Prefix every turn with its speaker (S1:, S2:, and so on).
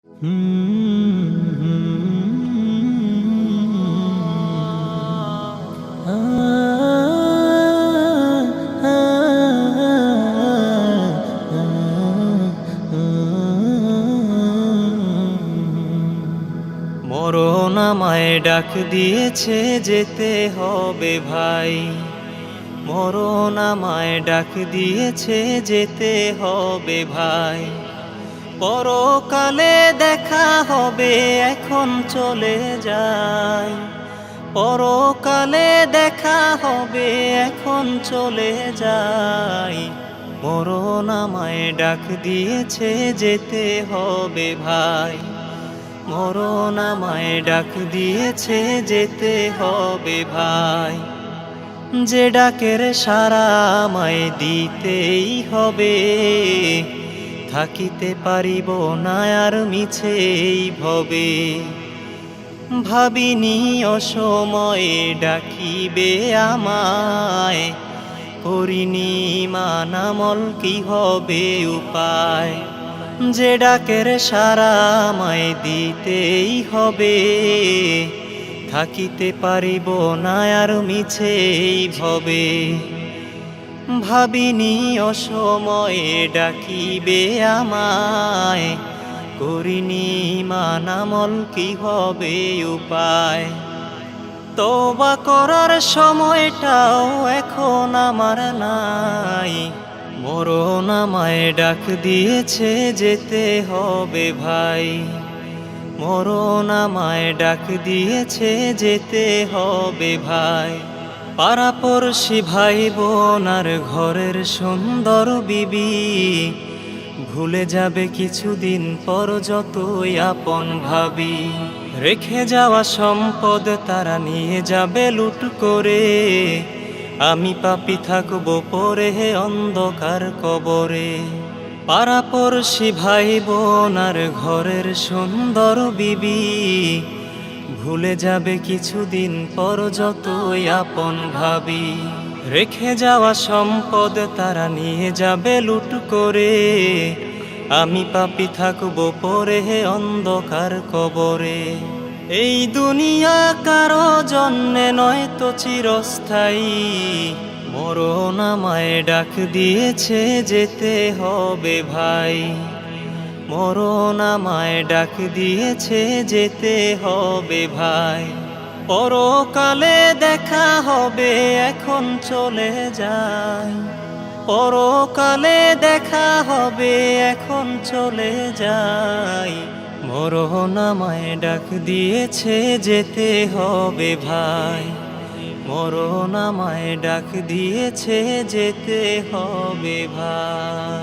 S1: মরণ আমায় ডাক দিয়েছে যেতে হবে ভাই, মরণ আমায় ডাক দিয়েছে যেতে হবে ভাই। পরকালে দেখা হবে এখন চলে যাই, পরকালে দেখা হবে এখন চলে যাই। মরণ আমায় ডাক দিয়েছে যেতে হবে ভাই, মরণ আমায় ডাক দিয়েছে যেতে হবে ভাই। যে ডাকের সাড়া আমায় দিতেই হবে, থাকিতে পারিব না আর মিছেই ভবে। ভাবিনি অসময়ে ডাকিবে আমায়, করিনি মানামল কি হবে উপায়। যে ডাকের সাড়া আমায় দিতেই হবে, থাকিতে পারিব না আর মিছেই ভবে। ভাবিনি অসময়ে ডাকিবে আমায়, করিনি মানামল কি হবে উপায়। তওবা করার সময়টাও এখন আমার নাই, মরণ আমায় ডাক দিয়েছে যেতে হবে ভাই, মরণ আমায় ডাক দিয়েছে যেতে হবে ভাই। পাড়াপড়শি ভাই বোন আর ঘরের সুন্দর বিবি ভুলে যাবে কিছুদিন পর যতই আপন ভাবি। রেখে যাওয়া সম্পদ তারা নিয়ে যাবে লুট করে, আমি পাপী থাকবো পরে অন্ধকার কবরে। পাড়াপড়শি ভাই বোন আর ঘরের সুন্দর বিবি ভুলে যাবে কিছুদিন পর যতই আপন ভাবি। রেখে যাওয়া সম্পদ তারা নিয়ে যাবে লুট করে, আমি পাপী থাকবো পরে অন্ধকার কবরে। এই দুনিয়া কারো জন্যে নয় তো চিরস্থায়ী, মরণ আমায় ডাক দিয়েছে যেতে হবে ভাই, মরণ আমায় ডাক দিয়েছে যেতে হবে ভাই। পরকালে দেখা হবে এখন চলে যাই, পরকালে দেখা হবে এখন চলে যাই। মরণ আমায় ডাক দিয়েছে যেতে হবে ভাই, মরণ আমায় ডাক দিয়েছে যেতে হবে ভাই।